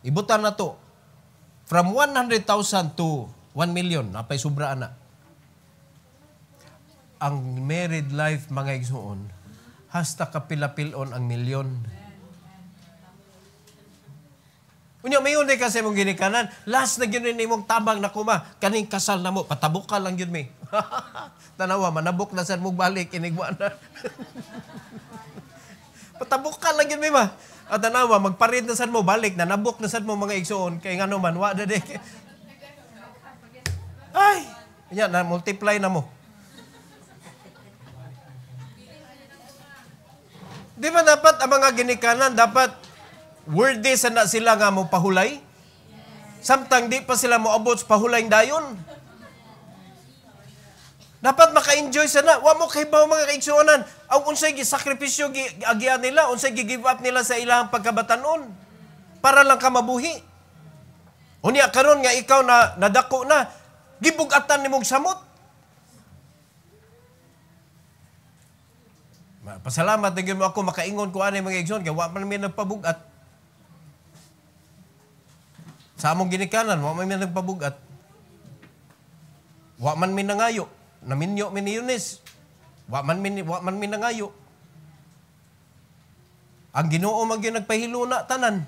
ibutan na to, from 100,000 to 1 million, napay sobra na. Ang married life, mga igsuon, hasta kapilapilon ang milyon. Unya mayon ni kasi mong ginikanan, last na gyud ni mong tabang na kuma, kaning kasal na mo, patabok ka lang yun may. Tanawa, manabok na sad mo balik, inigwa na. Patabok ka lang yun may ma. At tanawa, magparid na sad mo balik, nanabok na sad mo mga igsuon, kay nga naman, wala de. Ay, yan, na-multiply na mo. Di ba dapat ang mga ginikanan, dapat worthy sana sila nga mo pahulay? Samtang di pa sila mo abot sa pahulayng dayon. Dapat maka-enjoy sana. Wa mo kay ba mga kaigsuonan. Ang unsay sakripisyo agian nila, unsay gi-give up nila sa ilang pagkabatanon para lang ka mabuhi. Unya karon nga ikaw na nadako na, gibugatan nimong samot. Pasalamat na mo ako makaingon ko anay mga igsoon kay wa man mi nagpabugat. Sa among ginikanan, wa man mi nagpabugat. Wa man mi nangayo, naminyo mi ni Eunice. Wa man mi nangayo. Ang Ginoo man gyud nagpahiluna tanan.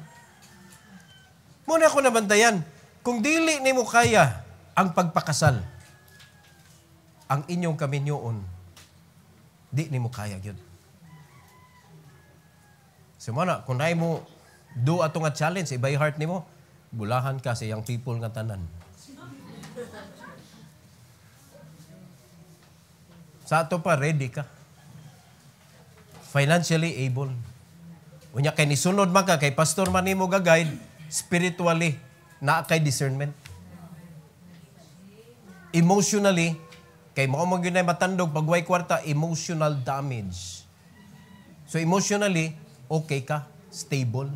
Muna ako nabantayan, kung dili nimo kaya ang pagpakasal, ang inyong kaminyoon, di nimo kaya gyud. Sumana, kung naay mo do ato nga challenge, ibay heart nimo, bulahan ka sa young people nga tanan. Sa ato pa, ready ka. Financially able. Unya kay nisunod man ka, kay pastor man nimo ga-guide, spiritually, naa kay discernment. Emotionally, kay mao man gyud matandog pag way kwarta, emotional damage. So emotionally, okay ka, stable.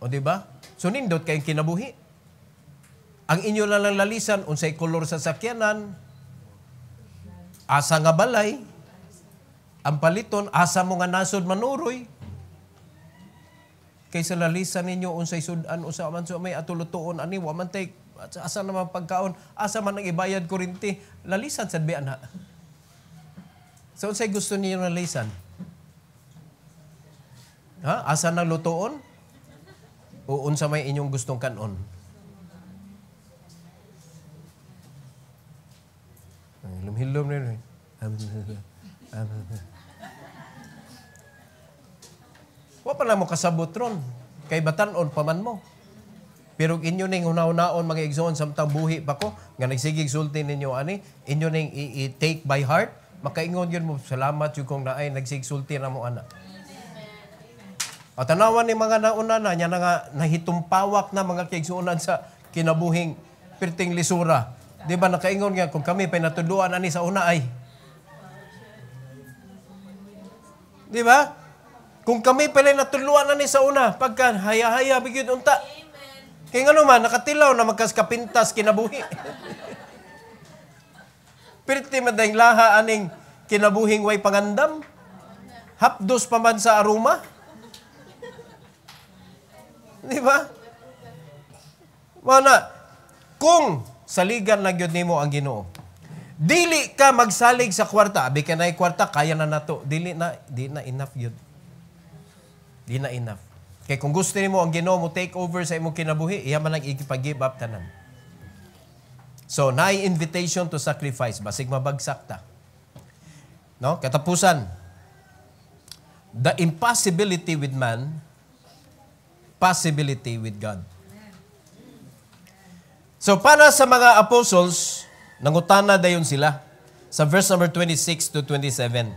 O diba? So nindot kayong kinabuhi. Ang inyo lang lalisan, unsay kolor sa sakyanan, asa nga balay, ang paliton, asa mo nga nasod manuroy. Kaysa lalisan ninyo, unsay sudan, usa man so may atulutuon, ani, wa man tay, asa naman pagkaon, asa man ang ibayad kurinti, lalisan sad biyan ha. So unsay gusto niyo lalisan? Ha? Asa nang lutoon? O unsa may inyong gustong kanon? Hilom-hilom na. Wa pa na mo kasabot ron. Kay batanon paman mo. Pero inyo ning hunaw-naon mga igsoon samtang buhi pa ko, nga nagsigig sulti ninyo ani, inyo ning i-take by heart, makaingon yun mo, salamat yung kong naay nagsig sulti na mo ana. At tanawan ni mga nauna na, niya na nga nahitumpawak na mga kaigsuunan sa kinabuhing pirting lisura. Di ba nakaingon nga, kung kami pa'y natuluan ani sa una ay. Di ba? Kung kami pa'y natuluan ani sa una, pagka haya-haya, bigyan unta. Kaya nga naman, nakatilaw na magkaskapintas kinabuhi. Pirti madayang laha aning kinabuhing way pangandam. Hapdos pa man sa aroma. Di ba? Mana, kung saligan lang yun nimo ang Ginoo. Dili ka magsalig sa kwarta. Abi ka na kwarta, kaya na nato. Di na enough yun. Di na enough. Kaya kung gusto nimo ang Ginoo mo take over sa imong kinabuhi, iya man ang ikipag-give up tanan. So, naay invitation to sacrifice. Basig mabagsak ta. No? Katapusan, the impossibility with man, possibility with God. So, para sa mga apostles, nangutana dayon sila sa verse number 26 to 27.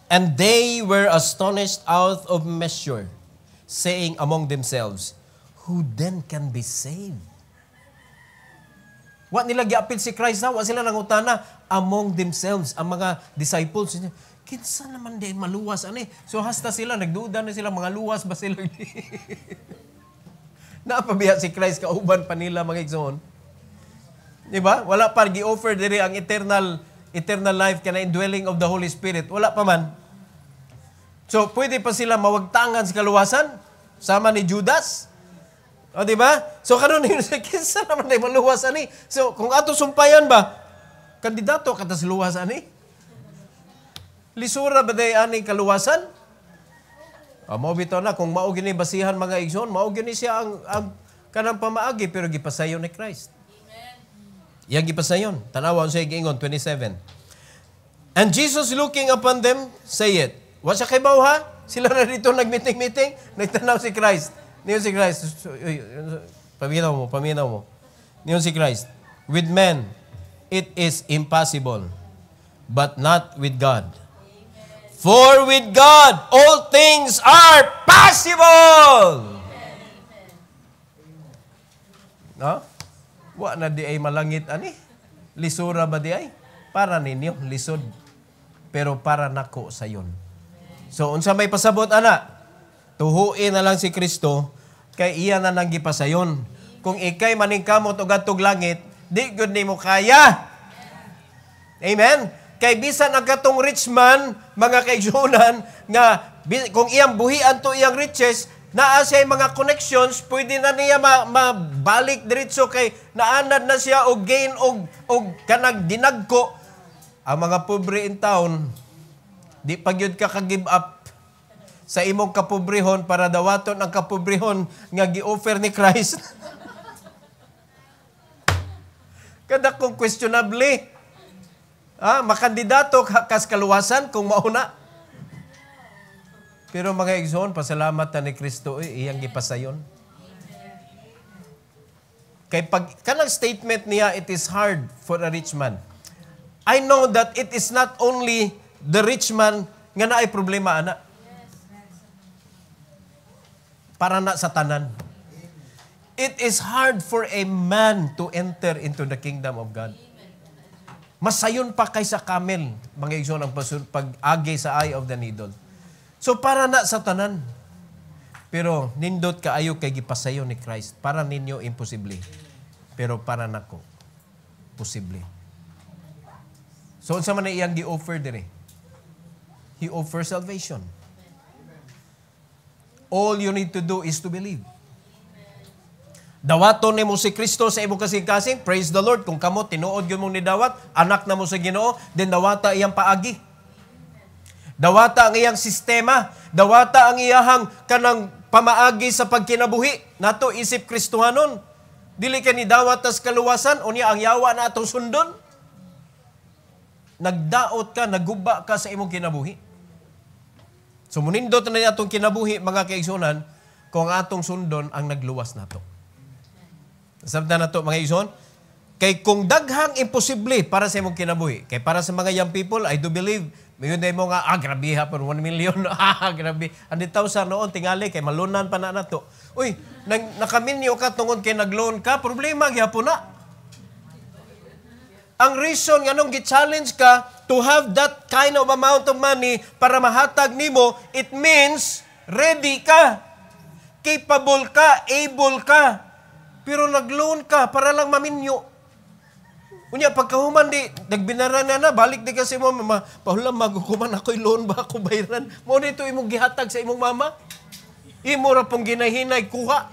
And they were astonished out of measure, saying among themselves, who then can be saved? Wa nila giapil si Christ na, wa sila nangutana among themselves, ang mga disciples niya. Kinsa naman din maluwas ani? So hasta sila nagduda na sila mga luwas ba sila? Napabiya si Christ kauban pa nila mga igsoon. Di ba? Wala pa gi-offer diri ang eternal life kana indwelling of the Holy Spirit. Wala pa man. So pwede pa sila mawagtangan sa kaluwasan sama ni Judas. O di ba? So karon ni kinsa naman day maluwas ani? So kung ato sumpayan ba kandidato ka ta sa luwas ani? Lisura ba day ani kaluwasan? Mao bitaw na kung mao gini basihan mga igsoon, mao gini siya ang kanang pamaagi pero gipasayon ni Christ. Yang gipasayon. Tanawa sa giingon 27. And Jesus looking upon them said, "Wa sa kay bawha? Sila na dito nagmeeting-meeting, nagtanaw si Christ." Niyon si Christ. Paminaw mo. Niyon si Christ. With men it is impossible, but not with God. For with God all things are possible. No? Wa na di ay malangit ani. Lisura ba di ay? Para ninyo, lisod. Pero para nako sayon. So, unsa may pasabot, ana? Tuhuin na lang si Kristo, kay iya na nang gipasayon. Kung ikay maningkamot o gatog langit, di gud nimo kaya. Amen? Kay bisan ang katong rich man, mga kaigsunan, nga kung iyang buhian to iyang riches, naa siya mga connections, pwede na niya mabalik diretso kay naanad na siya og gain og kanag dinagko. Ang mga pobre in town, di pagyud ka ka-give up sa imong kapobrehon para dawaton ang kapobrehon nga gi-offer ni Christ. Kada kung questionably, makandidato kas kaluwasan kung mauna. Pero mga igsoon, pasalamat na ni Kristo, iyang gipasayon. Kay pag kanang statement niya, it is hard for a rich man. I know that it is not only the rich man nga naay problema, ana. Para na sa tanan. It is hard for a man to enter into the kingdom of God. Masayon pa kaysa camel, mga igsoon, ang pag-agi sa eye of the needle. So para na sa tanan. Pero nindot kaayo kay gipasayon ni Christ. Para ninyo imposible. Pero para nako posible. So unsa man iyang gi-offer dire? He offers salvation. All you need to do is to believe. Dawaton nimo si Kristo sa imong kasing-kasing, praise the Lord. Kung kamo tinuod gyud mong nidawat, anak na mo sa Ginoo, then dawata iyang paagi. Dawata ang iyang sistema, dawata ang iyahang kanang pamaagi sa pagkinabuhi. Nato isip Kristohanon. Dili ka ni dawat tas kaluwasan unya ang yawa na atong sundon. Nagdaot ka, naguba ka sa imong kinabuhi. So munindot na atong kinabuhi mga kaigsunan kung atong sundon ang nagluwas nato. Sabda na to mga igsoon, kay kung daghang imposible para sa imong kinabuhi, kay para sa mga young people, I do believe, mayon day mo nga, grabe hapon, 1 million, grabe, 100,000 noon, tingali, kay malunan pa na nato. Uy, nakaminyo ka tungod kay nag-loan ka, problema, gyapon na. Ang reason nga nung gi-challenge ka to have that kind of amount of money para mahatag nimo, it means ready ka, capable ka, able ka. Pero nag-loan ka para lang maminyo. Unya, pagkahuman di, nagbinaran na, balik di kasi mo, pahulam, magukuman ako'y loan ba ako bayaran? Mo dito imong gihatag sa imong mama? Imo ra pong ginahinay, kuha.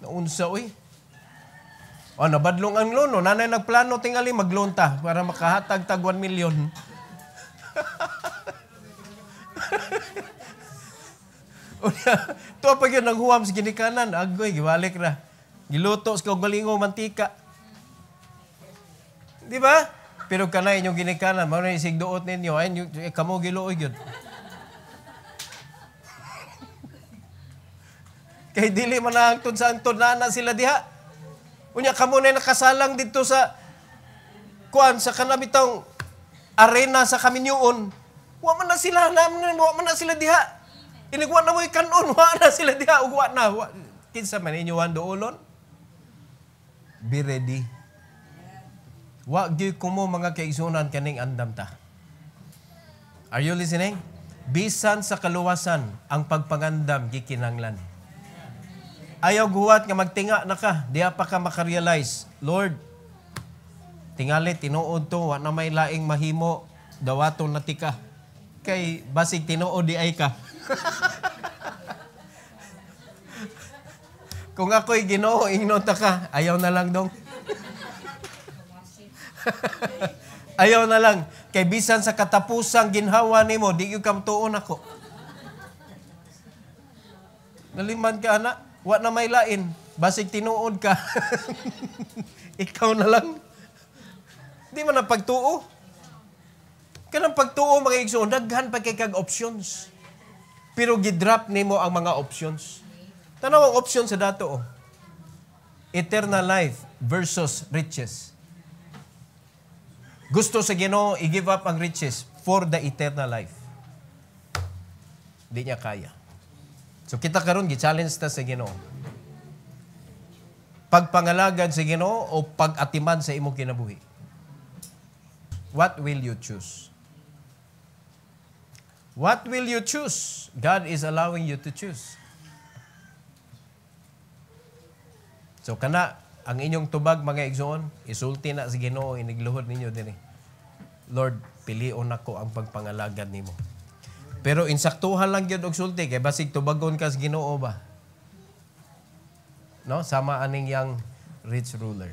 Naunsa, uy. O, nabadlong ang loan. No? Nanay nagplano tingali mag-loan ta para makahatag tag 1 million. Ito pag yun, naghuwam sa ginikanan. Agoy, giwalik na. Giluto sa galingo mantika. Di ba? Pero kanay inyong ginikanan, mga isigduot ninyo, ay kamo giluoy yun. Kay dili man na angtod sa angtod na sila diha. Unya kamo na nakasalang dito sa kuan sa kanabitang arena sa Kaminyuon. Wa man na sila diha. Inigwa na mo ikanon, wa na sila diha ug wa na. Kinsa man inyo wan doolon? Be ready. Wa gyud kumo mga kaigsunan kaning andam ta. Are you listening? Bisan sa kaluwasan ang pagpangandam gikinanglan. Ayaw guwat nga magtinga na ka, diya pa ka makarealize, Lord, tingali, tinuod to, wa na may laing mahimo, dawaton na tika. Kay basig tinuod di ay ka. Kung ako'y Ginoo, ingnota ka, ayaw na lang dong. Ayaw na lang. Kay bisan sa katapusang ginhawa nimo, di yung kamtuon ako. Naliman ka, anak. Wa na may lain. Basig tinuod ka. Ikaw na lang. Di man na pagtuo. Kanang pagtuo, mga igsoon, daghan pa kay kag options. Pero gidrop nimo ang mga options. Tanaw ang option sa dato. Oh. Eternal life versus riches. Gusto sa Ginoo i-give up ang riches for the eternal life. Di niya kaya. So kita karon gi-challenge ta sa Ginoo. Pagpangalagad sa Ginoo o pag-atiman sa imong kinabuhi. What will you choose? What will you choose? God is allowing you to choose. So kana ang inyong tubag mga igsoon, isulti na sa Ginoo, inigluhod ninyo dinhi. Lord, pilion nako ang pagpangalagad nimo. Pero insaktuhan lang gyud og sulti kay basig tubagon ka sa Ginoo ba. No, sama aning yang rich ruler.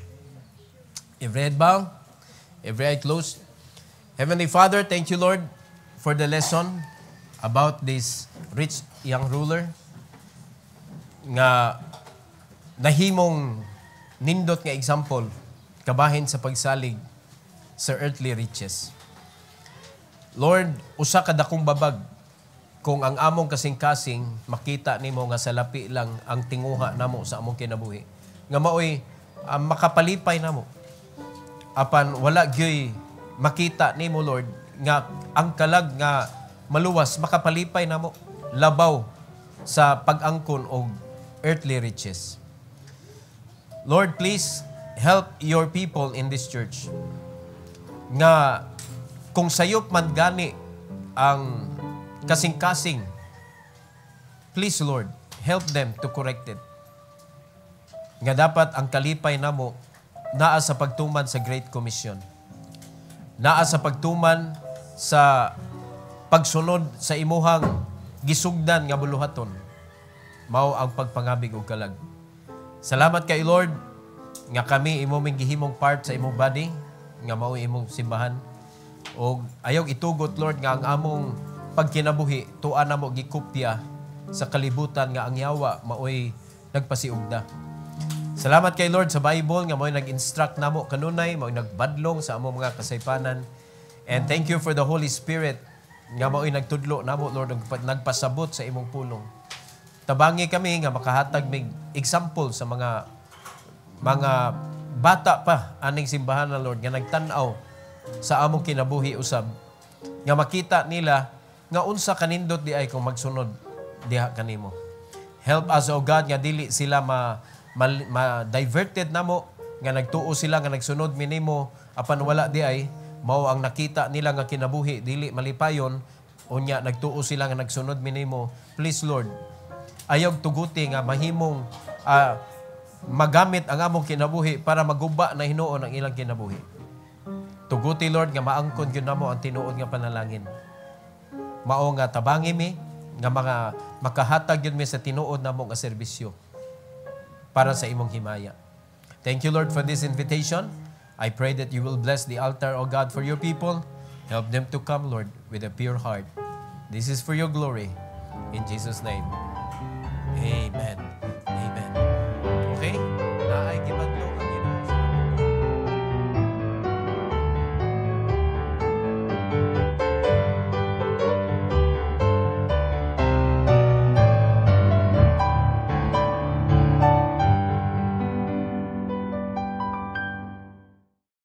Every head bow, every eye closed. Heavenly Father, thank you Lord for the lesson about this rich young ruler nga nahimong nindot nga example kabahin sa pagsalig sa earthly riches. Lord, usa ka dakong babag kung ang among kasing-kasing makita nimo nga salapi lang ang tinguha namo sa among kinabuhi. Nga maoy makapalipay namo. Apan wala gyoy makita nimo Lord nga ang kalag nga maluwas makapalipay namo labaw sa pag-angkon og earthly riches. Lord, please help your people in this church nga kung sayop man gani ang kasing-kasing, please Lord, help them to correct it. Nga dapat ang kalipay namo naa sa pagtuman sa Great Commission. Naa sa pagtuman sa pagsunod sa imuhang gisugdan nga buluhaton. Mao ang pagpangabig og kalag. Salamat kay Lord nga kami imong gihimong part sa imong body nga mao imong simbahan. Og ayaw itugot Lord nga ang among pagkinabuhi tuan namo gikopya sa kalibutan nga ang yawa maoy nagpasiugda. Salamat kay Lord sa Bible nga maoy nag-instruct namo kanunay, maoy nagbadlong sa among mga kasaypanan. And thank you for the Holy Spirit nga maoy nagtudlo namo Lord nagpasabot sa imong pulong. Tabangi kami nga makahatag mig example sa mga bata pa aning simbahan na Lord nga nagtan-aw sa among kinabuhi usab nga makita nila nga unsa kanindot di ay kung magsunod diha kanimo. Help us, O God, nga dili sila diverted namo, nga nagtuo sila nga nagsunod minimo apan wala di ay mao ang nakita nila nga kinabuhi dili malipayon unya nagtuo sila nga nagsunod minimo. Please Lord, ayaw tuguti nga mahimong magamit ang among kinabuhi para maguba na hinuon ang ilang kinabuhi. Tuguti Lord nga maangkon gyud namo ang tinuod nga panalangin. Mao nga tabangi mi nga mga makahatag yun mi sa tinuod namo nga serbisyo para sa imong himaya. Thank you, Lord, for this invitation. I pray that you will bless the altar, O God, for your people. Help them to come, Lord, with a pure heart. This is for your glory. In Jesus' name, amen.